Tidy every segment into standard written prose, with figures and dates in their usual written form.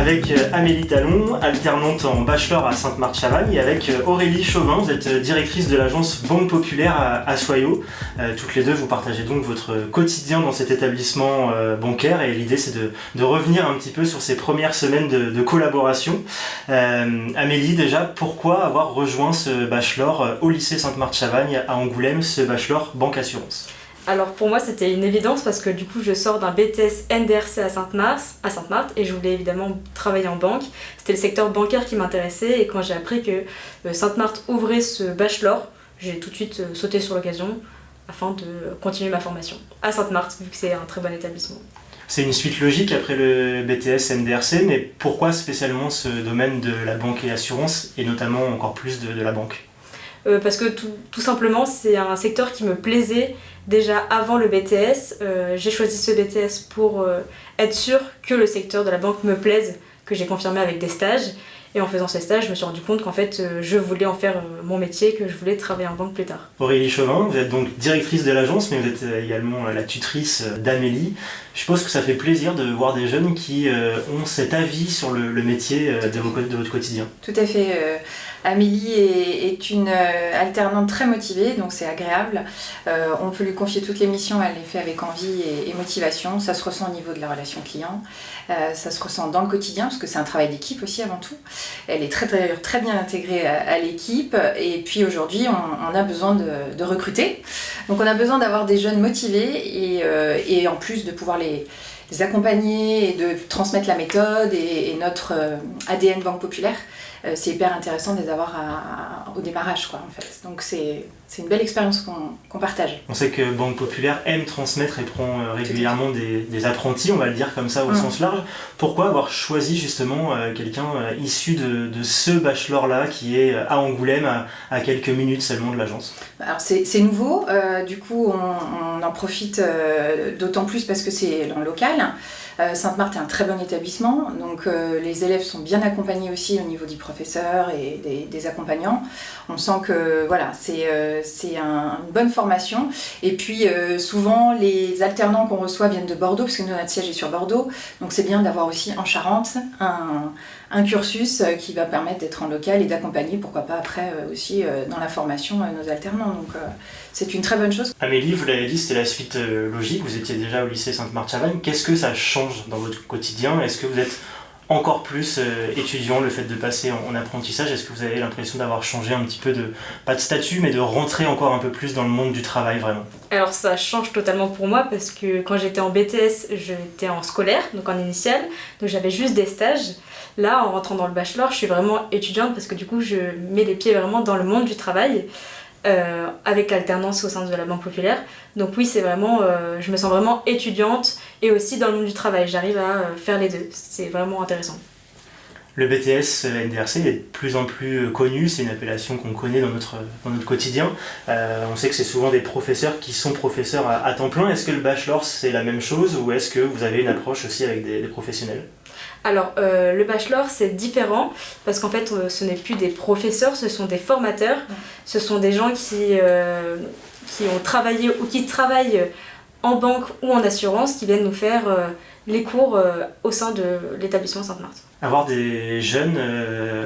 avec Amélie Talon, alternante en bachelor à Sainte-Marthe-Chavagne, et avec Aurélie Chauvin, vous êtes directrice de l'agence Banque Populaire à Soyaux. Toutes les deux, vous partagez donc votre quotidien dans cet établissement bancaire, et l'idée c'est de revenir un petit peu sur ces premières semaines de collaboration. Amélie, déjà, pourquoi avoir rejoint ce bachelor au lycée Sainte-Marthe-Chavagne à Angoulême, ce bachelor Banque Assurance? Alors pour moi c'était une évidence parce que du coup je sors d'un BTS NDRC à Sainte-Marthe et je voulais évidemment travailler en banque. C'était le secteur bancaire qui m'intéressait et quand j'ai appris que Sainte-Marthe ouvrait ce bachelor, j'ai tout de suite sauté sur l'occasion afin de continuer ma formation à Sainte-Marthe vu que c'est un très bon établissement. C'est une suite logique après le BTS NDRC, mais pourquoi spécialement ce domaine de la banque et assurance et notamment encore plus de la banque? Parce que tout simplement c'est un secteur qui me plaisait déjà avant le BTS. J'ai choisi ce BTS pour être sûre que le secteur de la banque me plaise, que j'ai confirmé avec des stages. Et en faisant ces stages, je me suis rendu compte qu'en fait, je voulais en faire mon métier, que je voulais travailler en banque plus tard. Aurélie Chauvin, vous êtes donc directrice de l'agence, mais vous êtes également la tutrice d'Amélie. Je suppose que ça fait plaisir de voir des jeunes qui ont cet avis sur le métier de votre quotidien. Tout à fait. Amélie est une alternante très motivée, donc c'est agréable. On peut lui confier toutes les missions, elle les fait avec envie et motivation. Ça se ressent au niveau de la relation client, ça se ressent dans le quotidien, parce que c'est un travail d'équipe aussi avant tout. Elle est très bien intégrée à l'équipe, et puis aujourd'hui on a besoin de recruter. Donc on a besoin d'avoir des jeunes motivés et en plus de pouvoir les accompagner et de transmettre la méthode et notre ADN Banque Populaire. C'est hyper intéressant de les avoir au démarrage, quoi, en fait. Donc c'est une belle expérience qu'on partage. On sait que Banque Populaire aime transmettre et prend régulièrement des apprentis, on va le dire comme ça au sens large. Pourquoi avoir choisi justement quelqu'un issu de ce bachelor-là qui est à Angoulême, à quelques minutes seulement de l'agence? Alors c'est nouveau, du coup on en profite d'autant plus parce que c'est en local. Sainte-Marthe est un très bon établissement, donc les élèves sont bien accompagnés aussi au niveau du professeur et des accompagnants. On sent que voilà, c'est une bonne formation. Et puis souvent les alternants qu'on reçoit viennent de Bordeaux, parce que notre siège est sur Bordeaux, donc c'est bien d'avoir aussi en Charente un cursus qui va permettre d'être en local et d'accompagner, pourquoi pas après aussi dans la formation nos alternants. Donc c'est une très bonne chose. Amélie, vous l'avez dit, c'était la suite logique, vous étiez déjà au lycée Sainte-Marthe-Chavagne. Qu'est-ce que ça change dans votre quotidien? Est-ce que vous êtes encore plus étudiant, le fait de passer en apprentissage? Est-ce que vous avez l'impression d'avoir changé un petit peu pas de statut, mais de rentrer encore un peu plus dans le monde du travail vraiment? Alors ça change totalement pour moi parce que quand j'étais en BTS, j'étais en scolaire, donc en initiale, donc j'avais juste des stages. Là, en rentrant dans le bachelor, je suis vraiment étudiante parce que du coup, je mets les pieds vraiment dans le monde du travail avec l'alternance au sein de la Banque Populaire. Donc oui, c'est vraiment, je me sens vraiment étudiante et aussi dans le monde du travail. J'arrive à faire les deux. C'est vraiment intéressant. Le BTS NDRC est de plus en plus connu, c'est une appellation qu'on connaît dans notre quotidien. On sait que c'est souvent des professeurs qui sont professeurs à temps plein. Est-ce que le bachelor c'est la même chose ou est-ce que vous avez une approche aussi avec des professionnels? Alors le bachelor c'est différent parce qu'en fait ce n'est plus des professeurs, ce sont des formateurs. Ce sont des gens qui ont travaillé ou qui travaillent en banque ou en assurance qui viennent nous faire les cours au sein de l'établissement Sainte-Marthe. Avoir des jeunes,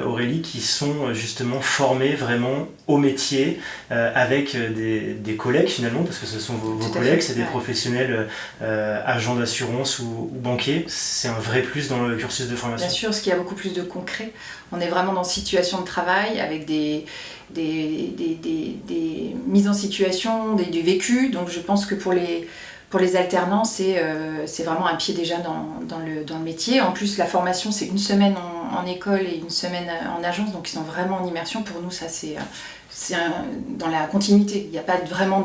Aurélie, qui sont justement formés vraiment au métier, avec des collègues finalement, parce que ce sont vos collègues, c'est des professionnels agents d'assurance ou banquiers, c'est un vrai plus dans le cursus de formation. Bien sûr, parce qu'il y a beaucoup plus de concret. On est vraiment dans situation de travail avec des mises en situation, du vécu, donc je pense que pour les alternants, c'est vraiment un pied déjà dans le métier. En plus, la formation, c'est une semaine en école et une semaine en agence, donc ils sont vraiment en immersion. Pour nous, ça c'est dans la continuité. Il n'y a pas vraiment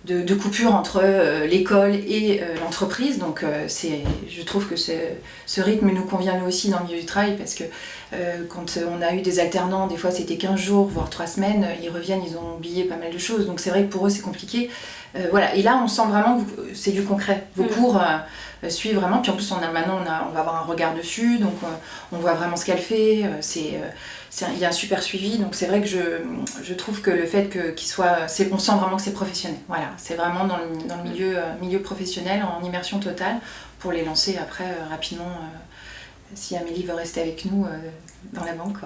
de coupure entre l'école et l'entreprise. Donc je trouve que ce rythme nous convient nous aussi dans le milieu du travail parce que quand on a eu des alternants, des fois c'était 15 jours, voire 3 semaines, ils reviennent, ils ont oublié pas mal de choses. Donc c'est vrai que pour eux c'est compliqué. Voilà. Et là on sent vraiment que c'est du concret. Vos cours suivent vraiment. Puis en plus maintenant on va avoir un regard dessus, donc on voit vraiment ce qu'elle fait. Il y a un super suivi, donc c'est vrai que je trouve que le fait qu'il soit, on sent vraiment que c'est professionnel. Voilà, c'est vraiment dans le milieu professionnel, en immersion totale, pour les lancer après rapidement si Amélie veut rester avec nous dans la banque.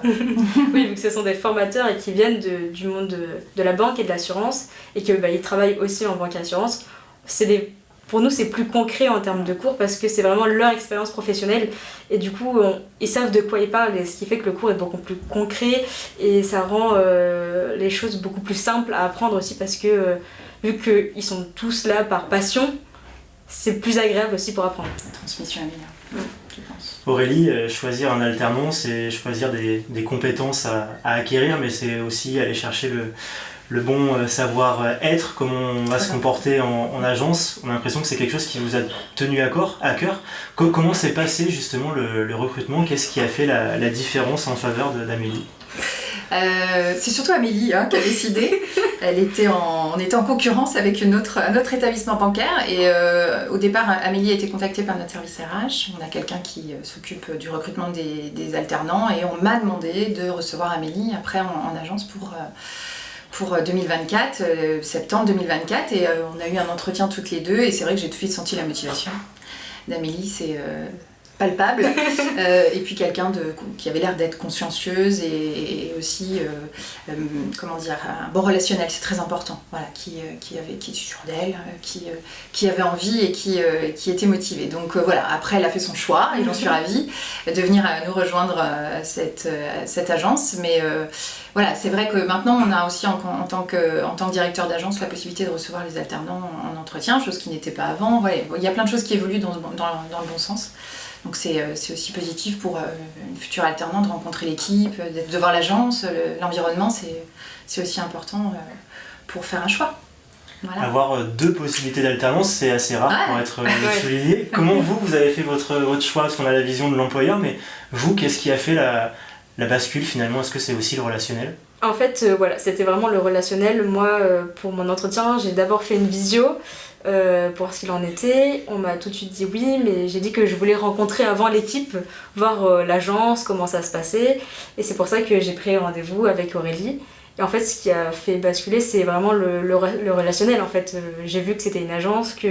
Oui, vu que ce sont des formateurs et qui viennent du monde de la banque et de l'assurance et qu'ils travaillent aussi en banque et assurance, pour nous c'est plus concret en termes de cours parce que c'est vraiment leur expérience professionnelle et du coup ils savent de quoi ils parlent et ce qui fait que le cours est beaucoup plus concret et ça rend les choses beaucoup plus simples à apprendre aussi parce que vu qu'ils sont tous là par passion, c'est plus agréable aussi pour apprendre. La transmission est meilleure, je pense. Aurélie, choisir un alternant, c'est choisir des compétences à acquérir, mais c'est aussi aller chercher le bon savoir-être, comment on va se comporter en agence. On a l'impression que c'est quelque chose qui vous a tenu à cœur. Comment s'est passé justement le recrutement? Qu'est-ce qui a fait la différence en faveur d'Amélie? C'est surtout Amélie qui a décidé. On était en concurrence avec un autre établissement bancaire et au départ Amélie a été contactée par notre service RH. On a quelqu'un qui s'occupe du recrutement des alternants et on m'a demandé de recevoir Amélie après en agence pour 2024, septembre 2024 et on a eu un entretien toutes les deux et c'est vrai que j'ai tout de suite senti la motivation d'Amélie, c'est palpable et puis quelqu'un qui avait l'air d'être consciencieuse et aussi comment dire, un bon relationnel, c'est très important, voilà, qui était sûre d'elle, qui avait envie et qui était motivée. Donc voilà, après elle a fait son choix et j'en suis ravie de venir nous rejoindre cette agence, mais voilà, c'est vrai que maintenant on a aussi en tant que directeur d'agence la possibilité de recevoir les alternants en entretien, chose qui n'était pas avant. Voilà, il y a plein de choses qui évoluent dans le bon sens. Donc c'est aussi positif pour une future alternante de rencontrer l'équipe, de voir l'agence, l'environnement, c'est aussi important pour faire un choix. Voilà. Avoir deux possibilités d'alternance, c'est assez rare pour être souligné. Comment vous avez fait votre choix? Parce qu'on a la vision de l'employeur, mais vous, qu'est-ce qui a fait la bascule finalement? Est-ce que c'est aussi le relationnel? En fait, voilà, c'était vraiment le relationnel. Moi, pour mon entretien, j'ai d'abord fait une visio pour ce qu'il en était. On m'a tout de suite dit oui, mais j'ai dit que je voulais rencontrer avant l'équipe, voir l'agence, comment ça se passait. Et c'est pour ça que j'ai pris rendez-vous avec Aurélie. Et en fait, ce qui a fait basculer, c'est vraiment le relationnel. En fait, j'ai vu que c'était une agence, que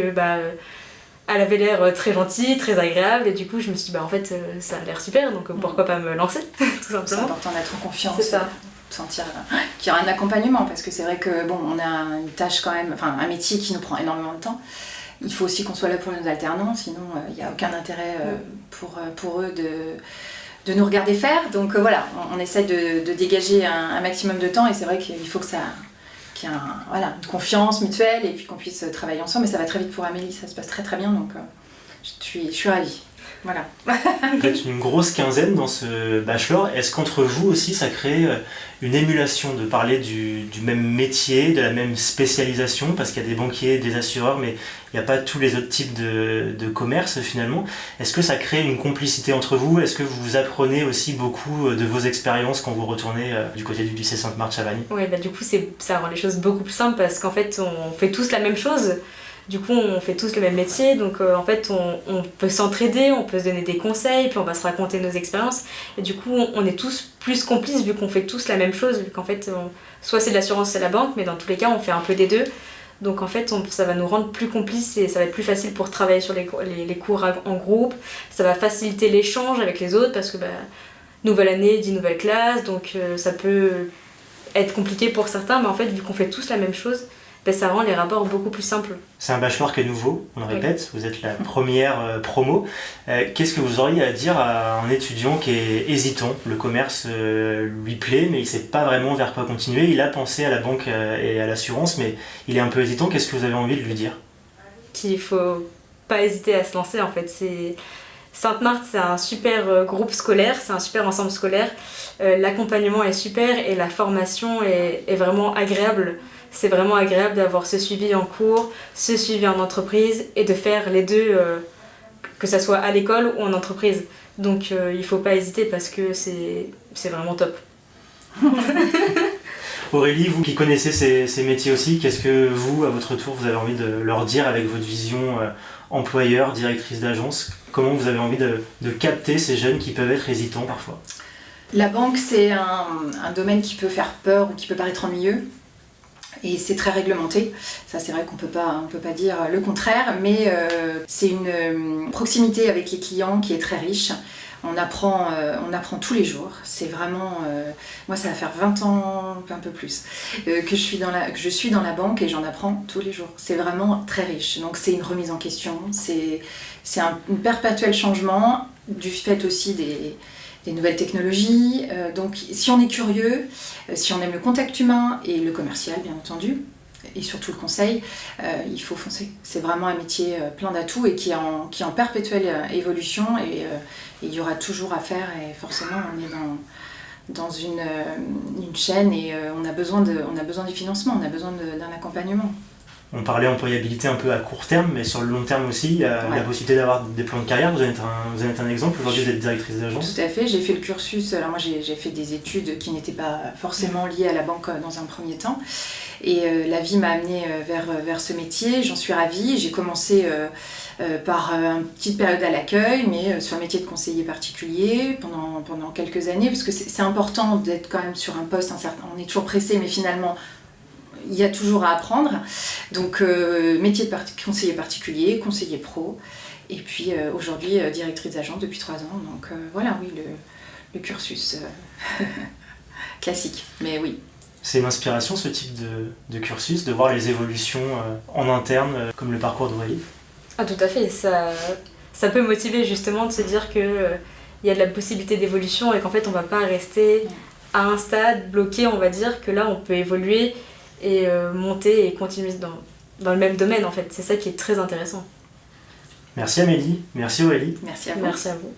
elle avait l'air très gentille, très agréable. Et du coup, je me suis dit, en fait, ça a l'air super, donc pourquoi pas me lancer, tout simplement. C'est important d'être en confiance. C'est ça. Sentir qu'il y aura un accompagnement parce que c'est vrai que bon, on a une tâche quand même, enfin un métier qui nous prend énormément de temps. Il faut aussi qu'on soit là pour nos alternants, sinon il n'y a aucun intérêt pour eux de nous regarder faire. Donc voilà, on essaie de dégager un maximum de temps et c'est vrai qu'il faut qu'il y ait une confiance mutuelle et puis qu'on puisse travailler ensemble. Mais ça va très vite pour Amélie, ça se passe très très bien, donc je suis ravie. Voilà. Vous êtes une grosse quinzaine dans ce bachelor. Est-ce qu'entre vous aussi, ça crée une émulation de parler du même métier, de la même spécialisation? Parce qu'il y a des banquiers, des assureurs, mais il n'y a pas tous les autres types de commerce finalement. Est-ce que ça crée une complicité entre vous? Est-ce que vous apprenez aussi beaucoup de vos expériences quand vous retournez du côté du lycée Sainte-Marthe-Chavagne? Oui, du coup, ça rend les choses beaucoup plus simples parce qu'en fait, on fait tous la même chose. Du coup, on fait tous le même métier, donc en fait, on peut s'entraider, on peut se donner des conseils, puis on va se raconter nos expériences. Et du coup, on est tous plus complices vu qu'on fait tous la même chose, vu qu'en fait, soit c'est de l'assurance, c'est la banque, mais dans tous les cas, on fait un peu des deux. Donc en fait, ça va nous rendre plus complices et ça va être plus facile pour travailler sur les cours en groupe. Ça va faciliter l'échange avec les autres parce que nouvelle année, 10 nouvelles classes, donc ça peut être compliqué pour certains, mais en fait, vu qu'on fait tous la même chose, ça rend les rapports beaucoup plus simples. C'est un bachelor qui est nouveau, on le répète, vous êtes la première promo. Qu'est-ce que vous auriez à dire à un étudiant qui est hésitant? Le commerce lui plaît, mais il ne sait pas vraiment vers quoi continuer. Il a pensé à la banque et à l'assurance, mais il est un peu hésitant. Qu'est-ce que vous avez envie de lui dire? Qu'il ne faut pas hésiter à se lancer, en fait. Sainte-Marthe, c'est un super groupe scolaire, c'est un super ensemble scolaire. L'accompagnement est super et la formation est vraiment agréable. C'est vraiment agréable d'avoir ce suivi en cours, ce suivi en entreprise et de faire les deux, que ça soit à l'école ou en entreprise. Donc il ne faut pas hésiter parce que c'est vraiment top. Aurélie, vous qui connaissez ces métiers aussi, qu'est-ce que vous, à votre tour, vous avez envie de leur dire avec votre vision employeur, directrice d'agence? Comment vous avez envie de capter ces jeunes qui peuvent être hésitants parfois? La banque, c'est un domaine qui peut faire peur ou qui peut paraître ennuyeux. Et c'est très réglementé, ça c'est vrai qu'on peut pas dire le contraire, mais c'est une proximité avec les clients qui est très riche. On apprend tous les jours. C'est vraiment... moi, ça va faire 20 ans, un peu plus, que je suis dans la banque et j'en apprends tous les jours. C'est vraiment très riche. Donc, c'est une remise en question. C'est un perpétuel changement du fait aussi des nouvelles technologies. Donc, si on est curieux, si on aime le contact humain et le commercial, bien entendu, et surtout le conseil, il faut foncer. C'est vraiment un métier plein d'atouts et qui est en perpétuelle évolution et il y aura toujours à faire et forcément on est dans une chaîne et on a besoin du financement, on a besoin d'un accompagnement. On parlait employabilité un peu à court terme, mais sur le long terme aussi, il y a la possibilité d'avoir des plans de carrière. Vous en êtes un exemple aujourd'hui d'être directrice d'agence. Tout à fait, j'ai fait le cursus, alors moi j'ai fait des études qui n'étaient pas forcément liées à la banque dans un premier temps. Et la vie m'a amenée vers ce métier, j'en suis ravie. J'ai commencé par une petite période à l'accueil, mais sur le métier de conseiller particulier pendant quelques années, parce que c'est important d'être quand même sur un poste incertain. On est toujours pressé, mais finalement, il y a toujours à apprendre. Donc, métier de conseiller particulier, conseiller pro, et puis aujourd'hui, directrice d'agence depuis 3 ans. Donc voilà, oui, le cursus classique, mais oui. C'est une inspiration ce type de cursus, de voir les évolutions en interne, comme le parcours d'Aurélie. Ah tout à fait, ça peut motiver justement de se dire qu'il y a de la possibilité d'évolution et qu'en fait on ne va pas rester à un stade bloqué, on va dire, que là on peut évoluer et monter et continuer dans le même domaine en fait. C'est ça qui est très intéressant. Merci Amélie, merci Aurélie. Merci à vous. Merci à vous.